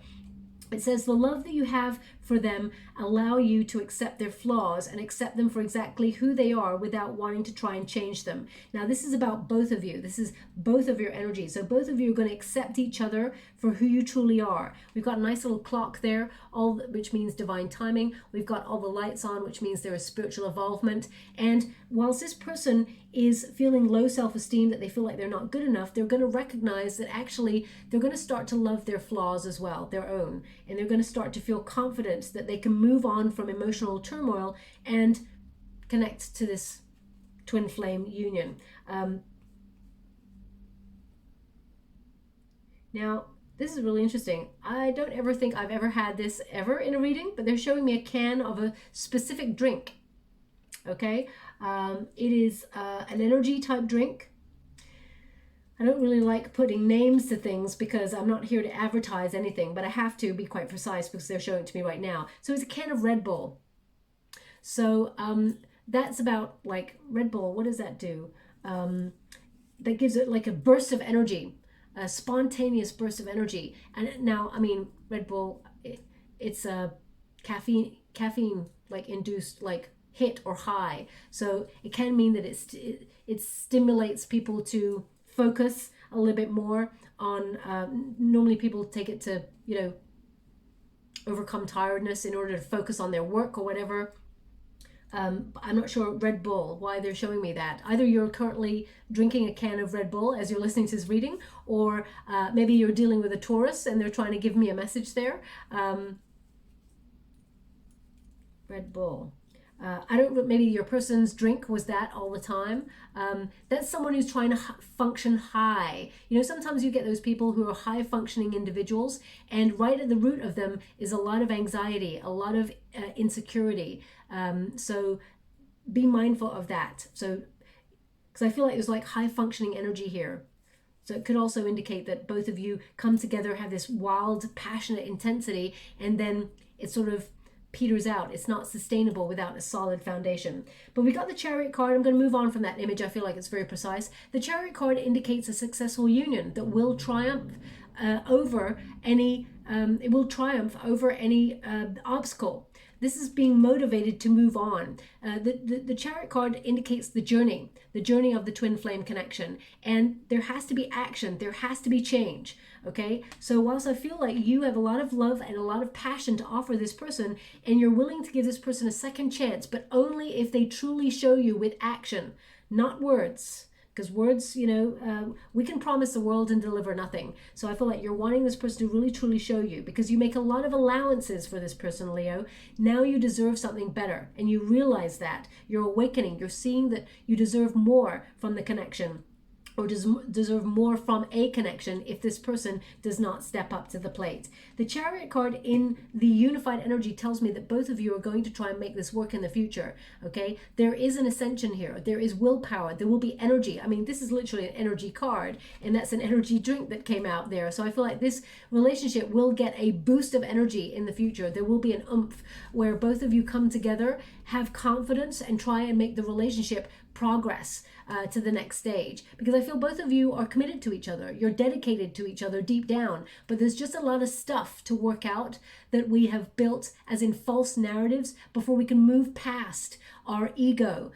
It says the love that you have for them allow you to accept their flaws and accept them for exactly who they are without wanting to try and change them. Now, this is about both of you. This is both of your energies. So both of you are going to accept each other for who you truly are. We've got a nice little clock there, which means divine timing. We've got all the lights on, which means there is spiritual involvement. And whilst this person is feeling low self-esteem, that they feel like they're not good enough, they're going to recognize that actually they're going to start to love their flaws as well, their own. And they're going to start to feel confident that they can move on from emotional turmoil and connect to this twin flame union. Now, this is really interesting. I don't ever think I've ever had this ever in a reading, but they're showing me a can of a specific drink. Okay, it is an energy type drink. I don't really like putting names to things because I'm not here to advertise anything, but I have to be quite precise because they're showing it to me right now. So it's a can of Red Bull. So that's about, like, Red Bull, what does that do? That gives it like a burst of energy, a spontaneous burst of energy. And now, I mean, Red Bull, it's a caffeine like induced like hit or high. So it can mean that it stimulates people to focus a little bit more on, normally people take it to, you know, overcome tiredness in order to focus on their work or whatever. I'm not sure Red Bull, why they're showing me that. Either you're currently drinking a can of Red Bull as you're listening to this reading, or maybe you're dealing with a Taurus and they're trying to give me a message there. Red Bull. I don't, maybe your person's drink was that all the time. That's someone who's trying to function high. You know, sometimes you get those people who are high functioning individuals, and right at the root of them is a lot of anxiety, a lot of insecurity. So be mindful of that. So, because I feel like there's like high functioning energy here. So it could also indicate that both of you come together, have this wild, passionate intensity, and then it sort of peters out. It's not sustainable without a solid foundation. But we got the Chariot card. I'm going to move on from that image. I feel like it's very precise. The Chariot card indicates a successful union that will triumph over any obstacle. This is being motivated to move on. The Chariot card indicates the journey of the twin flame connection. And there has to be action. There has to be change. Okay? So whilst I feel like you have a lot of love and a lot of passion to offer this person, and you're willing to give this person a second chance, but only if they truly show you with action, not words. Because words, you know, we can promise the world and deliver nothing. So I feel like you're wanting this person to really truly show you, because you make a lot of allowances for this person, Leo. Now you deserve something better, and you realize that. You're awakening. You're seeing that you deserve more from the connection, or deserve more from a connection if this person does not step up to the plate. The Chariot card in the unified energy tells me that both of you are going to try and make this work in the future, okay? There is an ascension here. There is willpower. There will be energy. I mean, this is literally an energy card, and that's an energy drink that came out there. So I feel like this relationship will get a boost of energy in the future. There will be an oomph where both of you come together, have confidence, and try and make the relationship progress to the next stage, because I feel both of you are committed to each other. You're dedicated to each other deep down, but there's just a lot of stuff to work out that we have built as in false narratives before we can move past our ego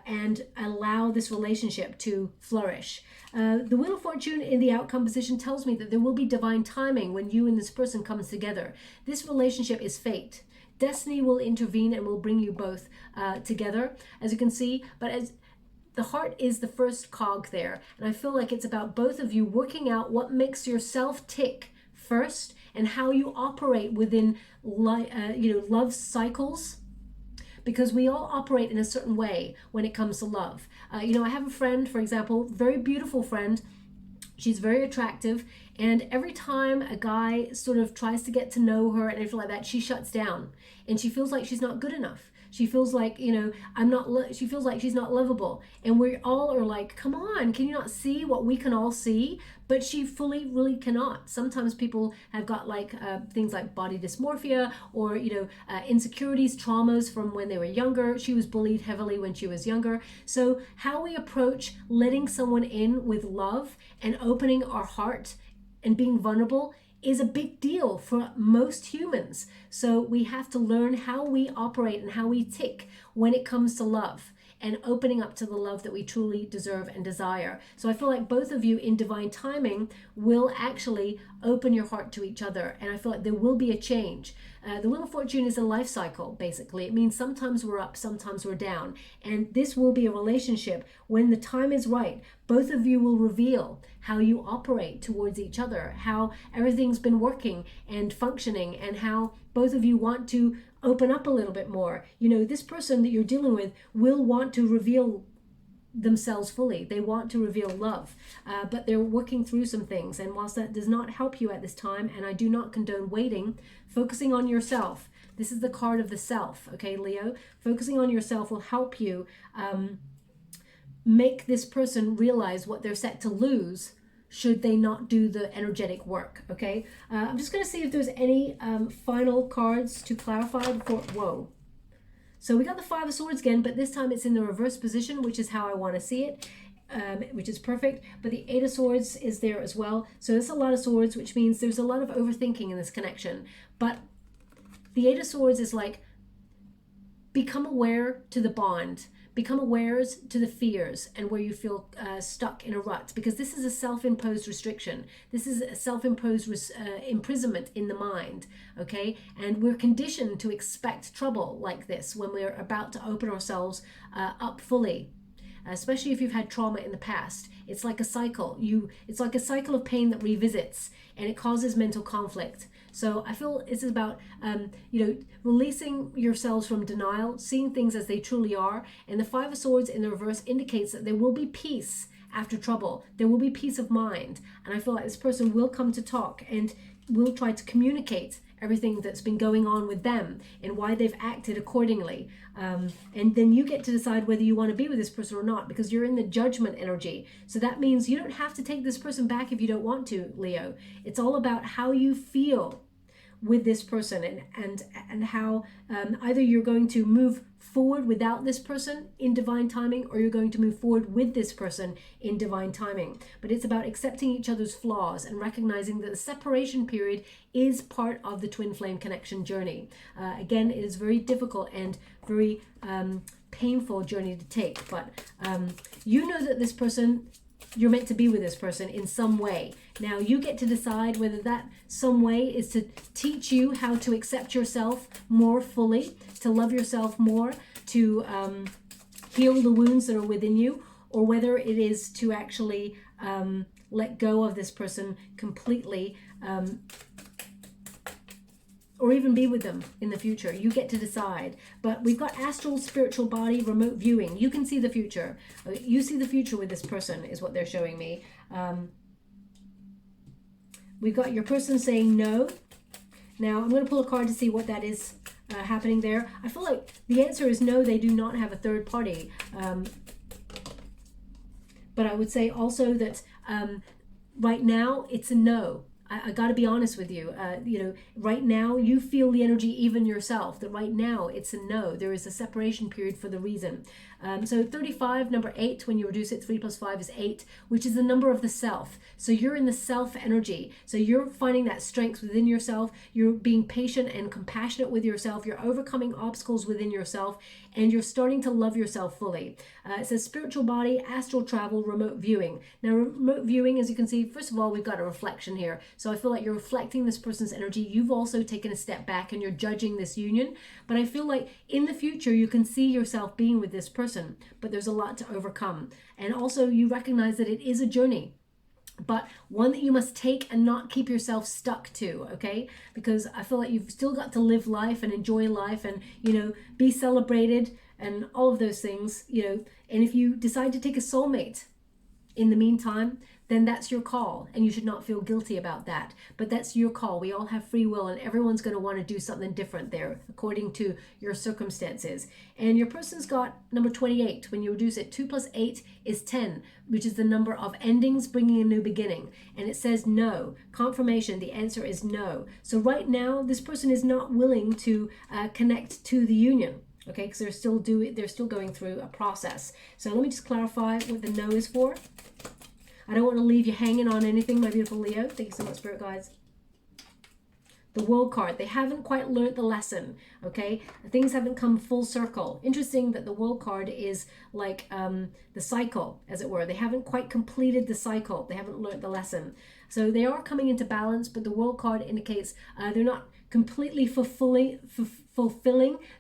and allow this relationship to flourish. The Wheel of Fortune in the outcome position tells me that there will be divine timing when you and this person comes together. This relationship is fate. Destiny will intervene and will bring you both together, as you can see. But as the heart is the first cog there, and I feel like it's about both of you working out what makes yourself tick first, and how you operate within love cycles, because we all operate in a certain way when it comes to love. I have a friend, for example, very beautiful friend, She's very attractive, and every time a guy sort of tries to get to know her and everything like that, she shuts down, and she feels like she's not good enough. She feels like, you know, she feels like she's not lovable. And we all are like, come on, can you not see what we can all see? But she fully really cannot. Sometimes people have got like things like body dysmorphia, or, you know, insecurities, traumas from when they were younger. She was bullied heavily when she was younger. So how we approach letting someone in with love and opening our heart and being vulnerable is a big deal for most humans. So we have to learn how we operate and how we tick when it comes to love and opening up to the love that we truly deserve and desire. So I feel like both of you in divine timing will actually open your heart to each other, and I feel like there will be a change. The Wheel of Fortune is a life cycle, basically. It means sometimes we're up, sometimes we're down. And this will be a relationship. When the time is right, both of you will reveal how you operate towards each other, how everything's been working and functioning, and how both of you want to open up a little bit more. You know, this person that you're dealing with will want to reveal themselves fully. They want to reveal love, but they're working through some things. And whilst that does not help you at this time, and I do not condone waiting, focusing on yourself. This is the card of the self, okay, Leo? Focusing on yourself will help you make this person realize what they're set to lose should they not do the energetic work, okay? I'm just going to see if there's any final cards to clarify before, whoa. So we got the Five of Swords again, but this time it's in the reverse position, which is how I want to see it, which is perfect. But the Eight of Swords is there as well. So it's a lot of swords, which means there's a lot of overthinking in this connection. But the Eight of Swords is like, become aware to the bond. Become aware to the fears and where you feel stuck in a rut, because this is a self-imposed restriction. This is a self-imposed imprisonment in the mind, okay? And we're conditioned to expect trouble like this when we're about to open ourselves up fully, especially if you've had trauma in the past. It's like a cycle. It's like a cycle of pain that revisits, and it causes mental conflict. So I feel this is about, you know, releasing yourselves from denial, seeing things as they truly are. And the Five of Swords in the reverse indicates that there will be peace after trouble. There will be peace of mind. And I feel like this person will come to talk and will try to communicate everything that's been going on with them and why they've acted accordingly. And then you get to decide whether you want to be with this person or not, because you're in the judgment energy. So that means you don't have to take this person back if you don't want to, Leo. It's all about how you feel with this person, and how either you're going to move forward without this person in divine timing, or you're going to move forward with this person in divine timing. But it's about accepting each other's flaws and recognizing that the separation period is part of the twin flame connection journey. Again, it is very difficult and very painful journey to take, but you know that this person, you're meant to be with this person in some way. Now you get to decide whether that some way is to teach you how to accept yourself more fully, to love yourself more, to heal the wounds that are within you, or whether it is to actually let go of this person completely, or even be with them in the future. You get to decide. But we've got astral, spiritual body, remote viewing. You can see the future. You see the future with this person is what they're showing me. We've got your person saying no. Now I'm going to pull a card to see what that is happening there. I feel like the answer is no, they do not have a third party. But I would say also that right now it's a no. I got to be honest with you. You know, right now you feel the energy even yourself, that right now it's a no. There is a separation period for the reason. So 35, number 8, when you reduce it, 3 plus 5 is 8, which is the number of the self. So you're in the self energy. So you're finding that strength within yourself. You're being patient and compassionate with yourself. You're overcoming obstacles within yourself, and you're starting to love yourself fully. It says spiritual body, astral travel, remote viewing. Now, remote viewing, as you can see, first of all, we've got a reflection here. So I feel like you're reflecting this person's energy. You've also taken a step back and you're judging this union. But I feel like in the future, you can see yourself being with this person, but there's a lot to overcome. And also you recognize that it is a journey, but one that you must take and not keep yourself stuck to, okay? Because I feel like you've still got to live life and enjoy life and, you know, be celebrated and all of those things, you know. And if you decide to take a soulmate in the meantime, then that's your call, and you should not feel guilty about that. But that's your call. We all have free will, and everyone's going to want to do something different there according to your circumstances. And your person's got number 28. When you reduce it, 2 plus 8 is 10, which is the number of endings bringing a new beginning. And it says no. Confirmation, the answer is no. So right now, this person is not willing to connect to the union. Okay, because they're still going through a process. So let me just clarify what the no is for. I don't want to leave you hanging on anything, my beautiful Leo. Thank you so much, Spirit Guides. The World card, they haven't quite learned the lesson, okay? Things haven't come full circle. Interesting that the World card is like the cycle, as it were. They haven't quite completed the cycle. They haven't learned the lesson. So they are coming into balance, but the World card indicates they're not completely fulfilling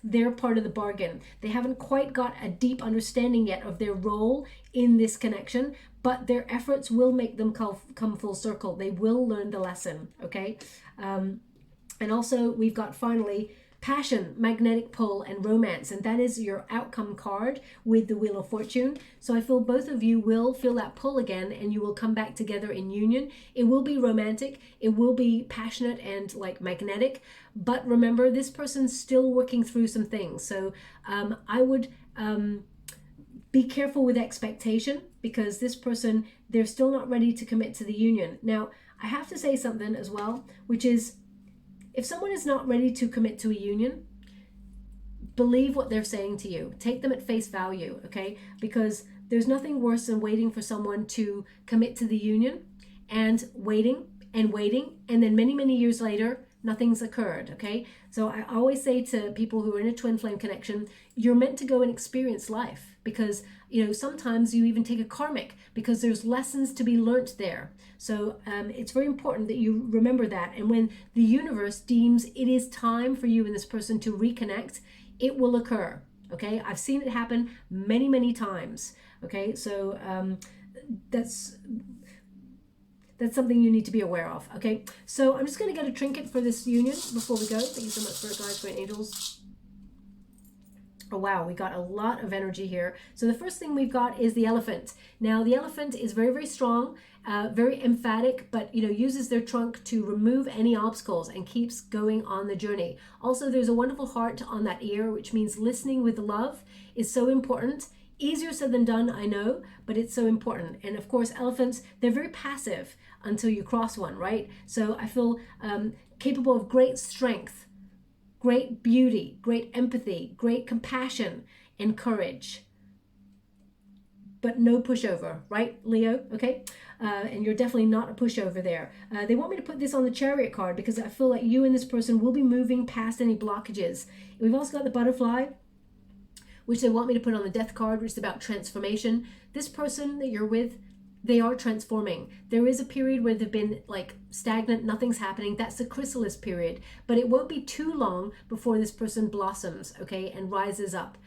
their part of the bargain. They haven't quite got a deep understanding yet of their role in this connection, but their efforts will make them come full circle. They will learn the lesson, okay? And also we've got finally passion, magnetic pull, and romance, and that is your outcome card with the Wheel of Fortune. So I feel both of you will feel that pull again, and you will come back together in union. It will be romantic, it will be passionate and like magnetic, but remember, this person's still working through some things. So I would be careful with expectation, because this person, they're still not ready to commit to the union. Now, I have to say something as well, which is, if someone is not ready to commit to a union, believe what they're saying to you. Take them at face value, okay? Because there's nothing worse than waiting for someone to commit to the union and waiting, and then many, many years later, nothing's occurred, okay? So I always say to people who are in a twin flame connection, you're meant to go and experience life, because, you know, sometimes you even take a karmic, because there's lessons to be learnt there. So it's very important that you remember that. And when the universe deems it is time for you and this person to reconnect, it will occur, okay? I've seen it happen many, many times, okay? So that's something you need to be aware of, okay? So I'm just going to get a trinket for this union before we go. Thank you so much, Spirit Guides, Great Angels. Oh, wow, we got a lot of energy here. So the first thing we've got is the elephant. Now, the elephant is very, very strong, very emphatic, but, you know, uses their trunk to remove any obstacles and keeps going on the journey. Also, there's a wonderful heart on that ear, which means listening with love is so important. Easier said than done, I know, but it's so important. And of course, elephants, they're very passive until you cross one, right? So I feel capable of great strength, great beauty, great empathy, great compassion, and courage. But no pushover, right, Leo? Okay? And you're definitely not a pushover there. They want me to put this on the Chariot card because I feel like you and this person will be moving past any blockages. We've also got the Butterfly, which they want me to put on the Death card, which is about transformation. This person that you're with, they are transforming. There is a period where they've been like stagnant, nothing's happening. That's the chrysalis period. But it won't be too long before this person blossoms, okay, and rises up.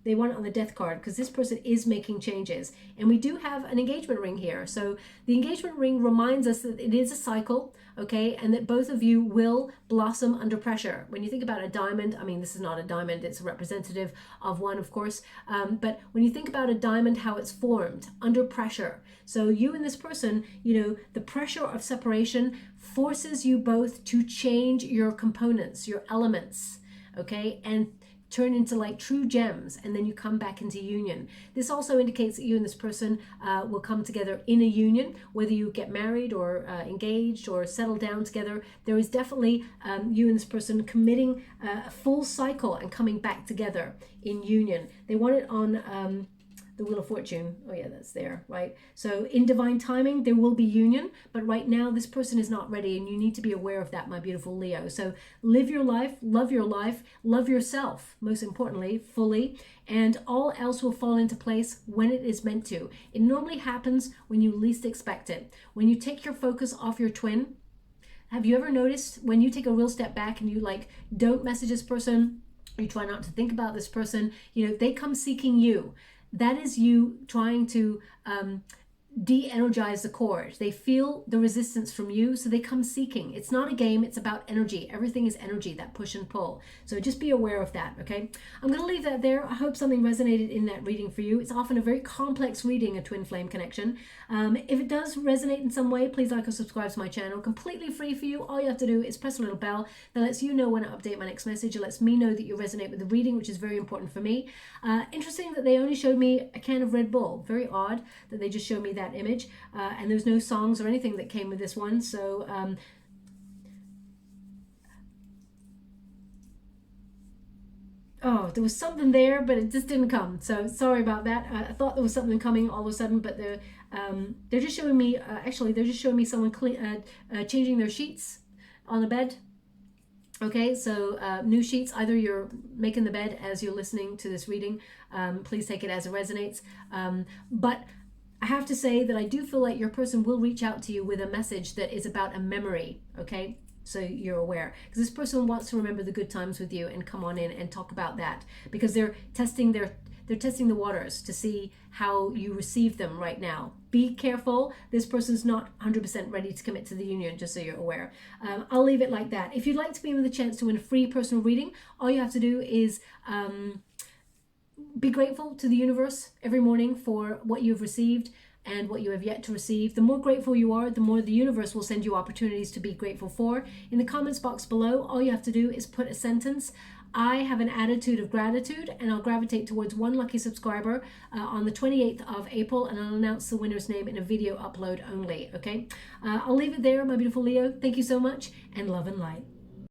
They want it on the Death card because this person is making changes. And we do have an engagement ring here. So the engagement ring reminds us that it is a cycle, okay, and that both of you will blossom under pressure. When you think about a diamond, I mean, this is not a diamond, it's a representative of one, of course. But when you think about a diamond, how it's formed under pressure. So you and this person, you know, the pressure of separation forces you both to change your components, your elements, okay, and turn into like true gems, and then you come back into union. This also indicates that you and this person will come together in a union, whether you get married or engaged or settle down together. There is definitely you and this person committing a full cycle and coming back together in union. They want it on the Wheel of Fortune. Oh yeah, that's there, right? So in divine timing, there will be union, but right now this person is not ready, and you need to be aware of that, my beautiful Leo. So live your life, love yourself, most importantly, fully, and all else will fall into place when it is meant to. It normally happens when you least expect it. When you take your focus off your twin, have you ever noticed when you take a real step back and you like don't message this person, you try not to think about this person, you know, they come seeking you. That is you trying to de-energize the cord. They feel the resistance from you, so they come seeking. It's not a game, it's about energy. Everything is energy, that push and pull. So just be aware of that, okay? I'm going to leave that there. I hope something resonated in that reading for you. It's often a very complex reading, a twin flame connection. If it does resonate in some way, please like or subscribe to my channel. Completely free for you. All you have to do is press a little bell that lets you know when I update my next message. It lets me know that you resonate with the reading, which is very important for me. Interesting that they only showed me a can of Red Bull. Very odd that they just showed me that image, and there's no songs or anything that came with this one. So oh, there was something there, but it just didn't come. So sorry about that. I thought there was something coming all of a sudden, but they're just showing me, actually, they're just showing me someone changing their sheets on the bed. Okay, so new sheets, either you're making the bed as you're listening to this reading. Please take it as it resonates. But I have to say that I do feel like your person will reach out to you with a message that is about a memory, okay? So you're aware, because this person wants to remember the good times with you and come on in and talk about that, because they're testing the waters to see how you receive them right now. Be careful. This person's not 100% ready to commit to the union, just so you're aware. I'll leave it like that. If you'd like to be with a chance to win a free personal reading, all you have to do is be grateful to the universe every morning for what you've received and what you have yet to receive. The more grateful you are, the more the universe will send you opportunities to be grateful for. In the comments box below, all you have to do is put a sentence: I have an attitude of gratitude, and I'll gravitate towards one lucky subscriber on the 28th of April, and I'll announce the winner's name in a video upload only, okay? I'll leave it there, my beautiful Leo. Thank you so much, and love and light.